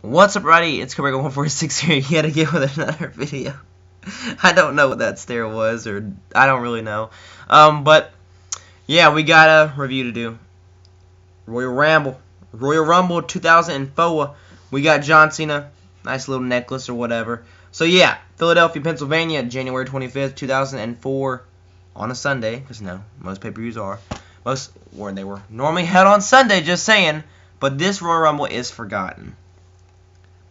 What's up, everybody? It's Guerrero146 here yet again with another video. I don't know what that stare was, or I don't really know. But yeah, we got a review to do. Royal Rumble 2004. We got John Cena, nice little necklace or whatever. So yeah, Philadelphia, Pennsylvania, January 25th, 2004, on a Sunday, because no, most pay-per-views are. They were normally held on Sunday, just saying. But this Royal Rumble is forgotten.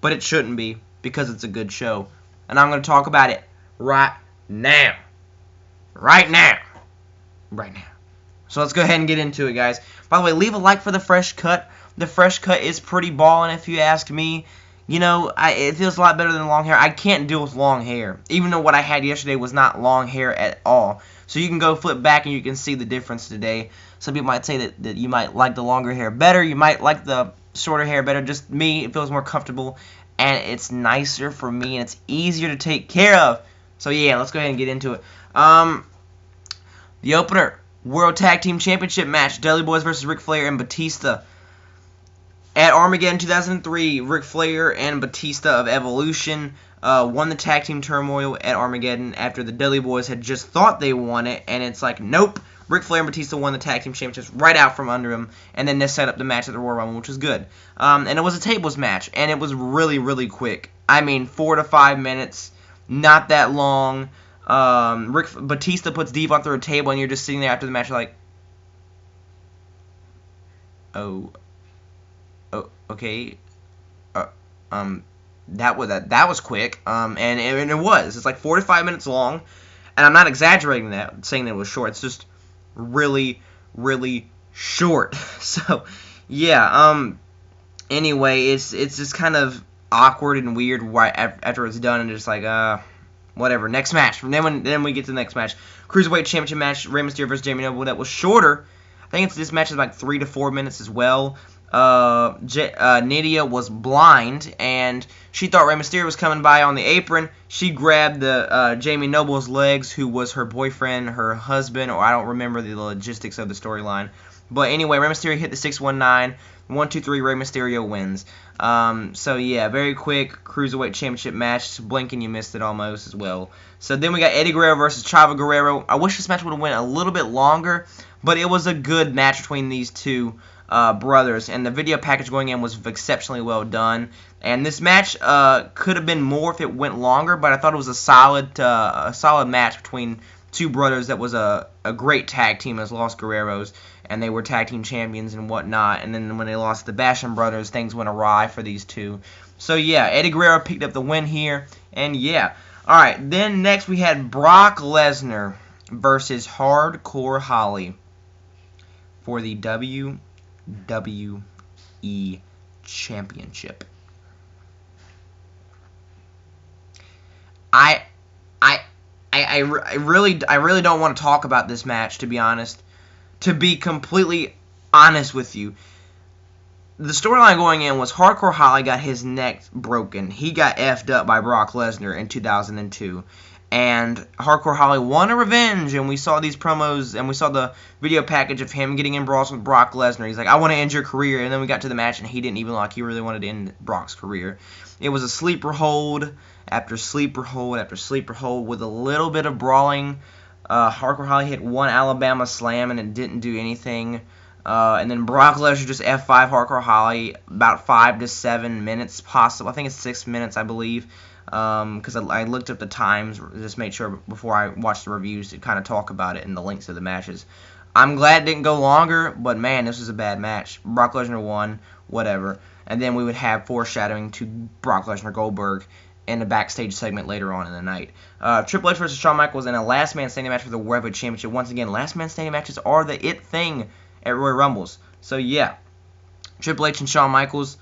But it shouldn't be, because it's a good show. And I'm going to talk about it right now. Right now. So let's go ahead and get into it, guys. By the way, leave a like for the fresh cut. The fresh cut is pretty ballin', if you ask me. You know, it feels a lot better than long hair. I can't deal with long hair, even though what I had yesterday was not long hair at all. So you can go flip back and you can see the difference today. Some people might say that you might like the longer hair better. You might like the shorter hair better. Just me, it feels more comfortable, and it's nicer for me, and it's easier to take care of. So yeah, let's go ahead and get into it. The opener, World Tag Team Championship match, Dudley Boyz versus Ric Flair and Batista. At Armageddon 2003, Ric Flair and Batista of Evolution won the Tag Team Turmoil at Armageddon after the Dudley Boyz had just thought they won it, and it's like, nope. Ric Flair and Batista won the Tag Team Championships right out from under them, and then they set up the match at the Royal Rumble, which was good. And it was a tables match, and it was really, really quick. I mean, 4 to 5 minutes, not that long. Batista puts Devon through a table, and you're just sitting there after the match like, okay. That was quick. And it was. It's like 4 to 5 minutes long, and I'm not exaggerating that, saying that it was short. It's just really, really short. So, yeah. Anyway, it's just kind of awkward and weird right after it's done, and just like whatever. Next match. Then we get to the next match. Cruiserweight Championship match. Rey Mysterio versus Jamie Noble. That was shorter. I think this match is like 3 to 4 minutes as well. Nydia was blind, and she thought Rey Mysterio was coming by on the apron. She grabbed the Jamie Noble's legs, who was her boyfriend, her husband, or I don't remember the logistics of the storyline. But anyway, Rey Mysterio hit the 619. 1, 2, 3, Rey Mysterio wins. So yeah, very quick Cruiserweight Championship match. Blink and you missed it almost as well. So then we got Eddie Guerrero versus Chavo Guerrero. I wish this match would have went a little bit longer, but it was a good match between these two brothers, and the video package going in was exceptionally well done. And this match could have been more if it went longer, but I thought it was a solid match between two brothers that was a great tag team as Los Guerreros, and they were tag team champions and whatnot. And then when they lost the Basham brothers, things went awry for these two. So yeah, Eddie Guerrero picked up the win here, and yeah. Alright, then next we had Brock Lesnar versus Hardcore Holly for the WWE Championship. I really don't want to talk about this match, to be honest. To be completely honest with you, the storyline going in was Hardcore Holly got his neck broken. He got effed up by Brock Lesnar in 2002. And Hardcore Holly wanted revenge, and we saw these promos, and we saw the video package of him getting in brawls with Brock Lesnar. He's like, I want to end your career, and then we got to the match, and he didn't even he really wanted to end Brock's career. It was a sleeper hold after sleeper hold after sleeper hold with a little bit of brawling. Hardcore Holly hit one Alabama slam, and it didn't do anything. And then Brock Lesnar just F5 Hardcore Holly about 5 to 7 minutes possible. I think it's 6 minutes, I believe. Because I looked up the times, just made sure before I watched the reviews to kind of talk about it and the links to the matches. I'm glad it didn't go longer, but man, this was a bad match. Brock Lesnar won, whatever. And then we would have foreshadowing to Brock Lesnar Goldberg in a backstage segment later on in the night. Triple H versus Shawn Michaels in a last man standing match for the World Heavyweight Championship. Once again, last man standing matches are the it thing at Royal Rumbles. So yeah, Triple H and Shawn Michaels.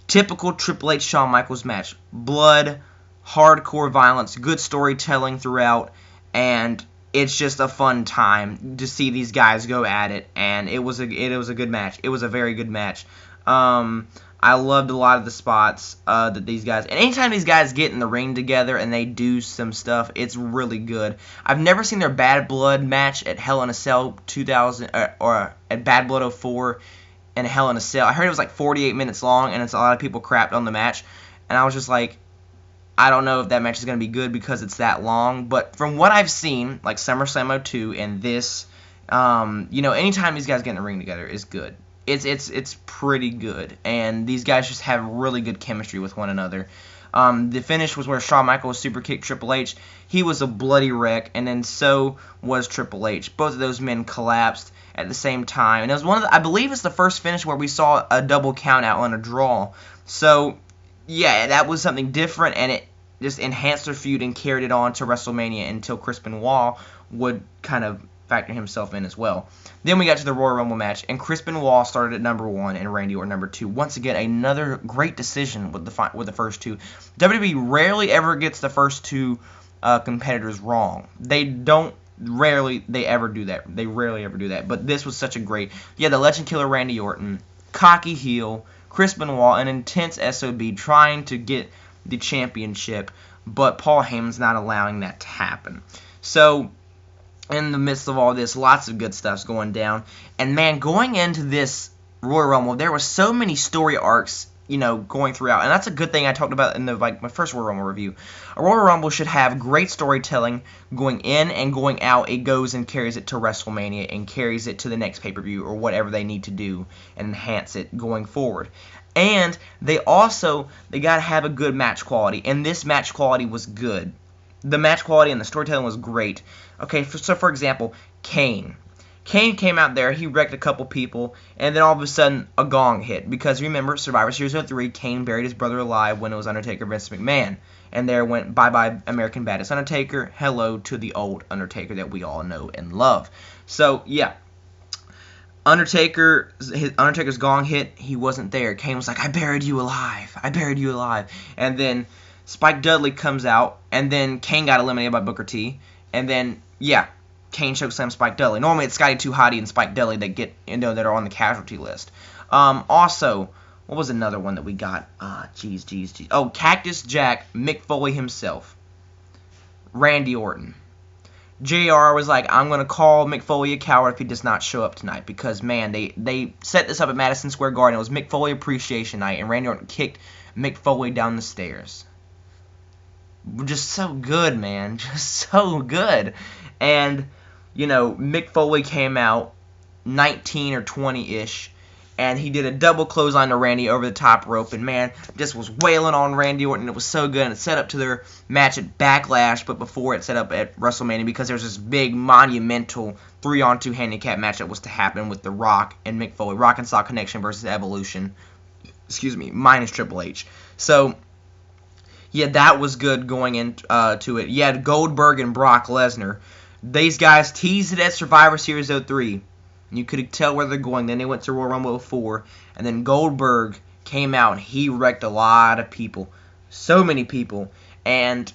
Typical Triple H Shawn Michaels match. Blood, hardcore violence, good storytelling throughout, and it's just a fun time to see these guys go at it, and it was a good match. It was a very good match. I loved a lot of the spots that these guys, and anytime these guys get in the ring together and they do some stuff, it's really good. I've never seen their Bad Blood match at Hell in a Cell 2000 or at Bad Blood 04 in Hell in a Cell. I heard it was like 48 minutes long, and it's a lot of people crapped on the match, and I was just like, I don't know if that match is going to be good because it's that long, but from what I've seen, like SummerSlam 02 and this, anytime these guys get in the ring together is good. It's pretty good, and these guys just have really good chemistry with one another. The finish was where Shawn Michaels super kicked Triple H. He was a bloody wreck, and then so was Triple H. Both of those men collapsed at the same time, and it was I believe it's the first finish where we saw a double count out on a draw. So yeah, that was something different, and it just enhanced their feud and carried it on to WrestleMania until Chris Benoit would kind of factor himself in as well. Then we got to the Royal Rumble match, and Chris Benoit started at number 1 and Randy Orton number 2. Once again, another great decision with the first two. WWE rarely ever gets the first two competitors wrong. Rarely they ever do that. They rarely ever do that. But this was such a great. Yeah, the Legend Killer Randy Orton, cocky heel, Chris Benoit, an intense SOB trying to get the championship, but Paul Heyman's not allowing that to happen. So in the midst of all this, lots of good stuff's going down. And man, going into this Royal Rumble, there were so many story arcs, going throughout. And that's a good thing I talked about in my first Royal Rumble review. A Royal Rumble should have great storytelling going in and going out. It goes and carries it to WrestleMania and carries it to the next pay-per-view or whatever they need to do and enhance it going forward. And they got to have a good match quality. And this match quality was good. The match quality and the storytelling was great. Okay, so for example, Kane. Kane came out there, he wrecked a couple people, and then all of a sudden, a gong hit. Because remember, Survivor Series 03, Kane buried his brother alive when it was Undertaker Vince McMahon. And there went bye-bye American Baddest Undertaker, hello to the old Undertaker that we all know and love. So, yeah. Undertaker's gong hit, he wasn't there. Kane was like, I buried you alive. I buried you alive. And then Spike Dudley comes out, and then Kane got eliminated by Booker T. And then, yeah, Kane chokeslammed Spike Dudley. Normally it's Scotty 2 Hotty and Spike Dudley that are on the casualty list. Also, what was another one that we got? Jeez. Oh, Cactus Jack, Mick Foley himself. Randy Orton. JR was like, I'm going to call Mick Foley a coward if he does not show up tonight. Because, man, they set this up at Madison Square Garden. It was Mick Foley Appreciation Night, and Randy Orton kicked Mick Foley down the stairs. Just so good, man. Just so good. And, Mick Foley came out 19 or 20-ish, and he did a double clothesline to Randy over the top rope, and, man, just was wailing on Randy Orton. It was so good, and it set up to their match at Backlash, but before it set up at WrestleMania because there was this big, monumental 3-on-2 handicap match that was to happen with The Rock and Mick Foley. Rock and Sock Connection versus Evolution. Minus Triple H. So, yeah, that was good going into it. You had Goldberg and Brock Lesnar. These guys teased it at Survivor Series 03. You could tell where they're going. Then they went to Royal Rumble 04. And then Goldberg came out and he wrecked a lot of people. So many people. And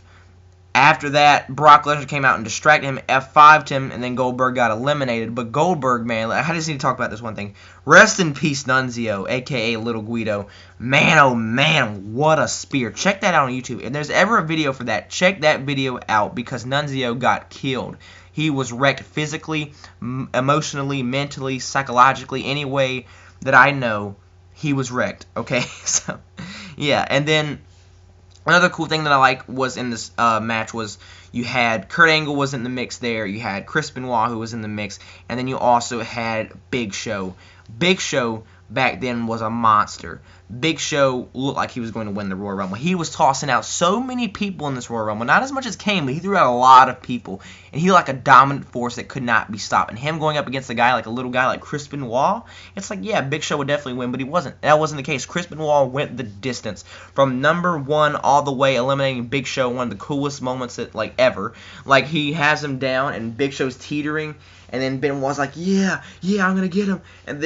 after that, Brock Lesnar came out and distracted him, F5'd him, and then Goldberg got eliminated. But Goldberg, man, I just need to talk about this one thing. Rest in peace, Nunzio, a.k.a. Little Guido. Man, oh man, what a spear. Check that out on YouTube. If there's ever a video for that, check that video out because Nunzio got killed. He was wrecked physically, emotionally, mentally, psychologically, any way that I know, he was wrecked, okay? So, yeah, and then another cool thing that I like was in this match was you had Kurt Angle was in the mix there, you had Chris Benoit who was in the mix, and then you also had Big Show. Big Show back then was a monster. Big Show looked like he was going to win the Royal Rumble. He was tossing out so many people in this Royal Rumble. Not as much as Kane, but he threw out a lot of people. And he like a dominant force that could not be stopped. And him going up against a little guy like Chris Benoit, it's like, yeah, Big Show would definitely win, but he wasn't. That wasn't the case. Chris Benoit went the distance. From number 1 all the way, eliminating Big Show, one of the coolest moments that, ever. Like, he has him down, and Big Show's teetering, and then Benoit's like, yeah, I'm going to get him. And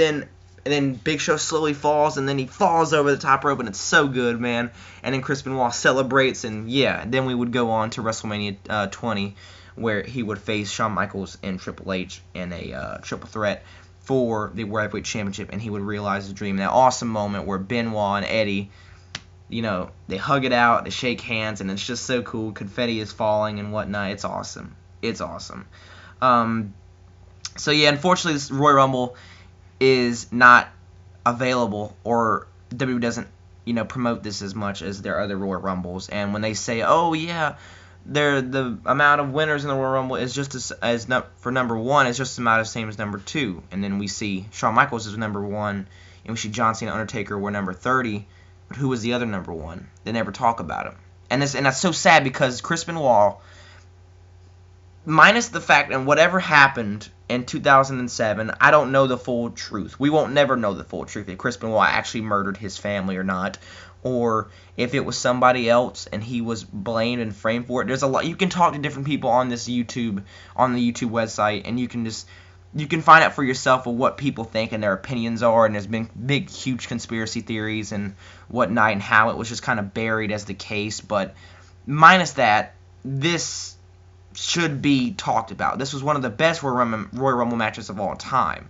then Big Show slowly falls, and then he falls over the top rope, and it's so good, man. And then Chris Benoit celebrates, and yeah, then we would go on to WrestleMania 20, where he would face Shawn Michaels and Triple H in a triple threat for the World Heavyweight Championship, and he would realize his dream. That awesome moment where Benoit and Eddie, they hug it out, they shake hands, and it's just so cool. Confetti is falling and whatnot. It's awesome. It's awesome. So yeah, unfortunately, this Royal Rumble is not available, or WWE doesn't, promote this as much as their other Royal Rumbles. And when they say, oh yeah, the amount of winners in the Royal Rumble is just for number 1 is just about the same as number 2. And then we see Shawn Michaels is number 1, and we see John Cena and Undertaker were number 30. But who was the other number 1? They never talk about him. And that's so sad, because Chris Benoit, minus the fact and whatever happened in 2007, I don't know the full truth. We won't never know the full truth if Chris Benoit actually murdered his family or not, or if it was somebody else and he was blamed and framed for it. There's a lot. You can talk to different people on the YouTube website, and you can find out for yourself of what people think and their opinions are. And there's been big, huge conspiracy theories and whatnot, and how it was just kind of buried as the case. But minus that, this should be talked about. This was one of the best Royal Rumble matches of all time.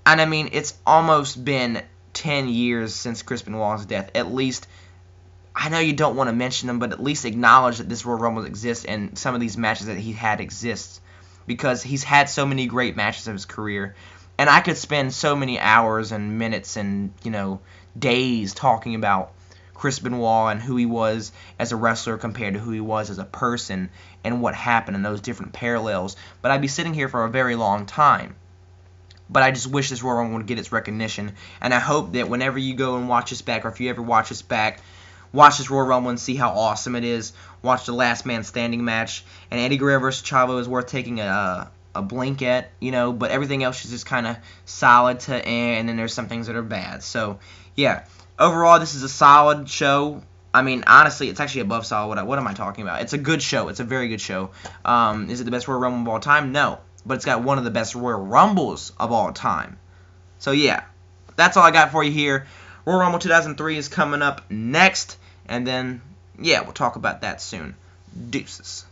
And I mean, it's almost been 10 years since Chris Benoit's death. At least, I know you don't want to mention them, but at least acknowledge that this Royal Rumble exists and some of these matches that he had exists. Because he's had so many great matches of his career. And I could spend so many hours and minutes and, days talking about Chris Benoit and who he was as a wrestler compared to who he was as a person and what happened in those different parallels. But I'd be sitting here for a very long time. But I just wish this Royal Rumble would get its recognition. And I hope that whenever you go and watch this back, or if you ever watch this back, watch this Royal Rumble and see how awesome it is. Watch the Last Man Standing match. And Eddie Guerrero vs. Chavo is worth taking a blink at, but everything else is just kind of solid to and then there's some things that are bad. So, yeah. Overall, this is a solid show. I mean, honestly, it's actually above solid. What am I talking about? It's a good show. It's a very good show. Is it the best Royal Rumble of all time? No. But it's got one of the best Royal Rumbles of all time. So, yeah. That's all I got for you here. Royal Rumble 2003 is coming up next. And then, yeah, we'll talk about that soon. Deuces.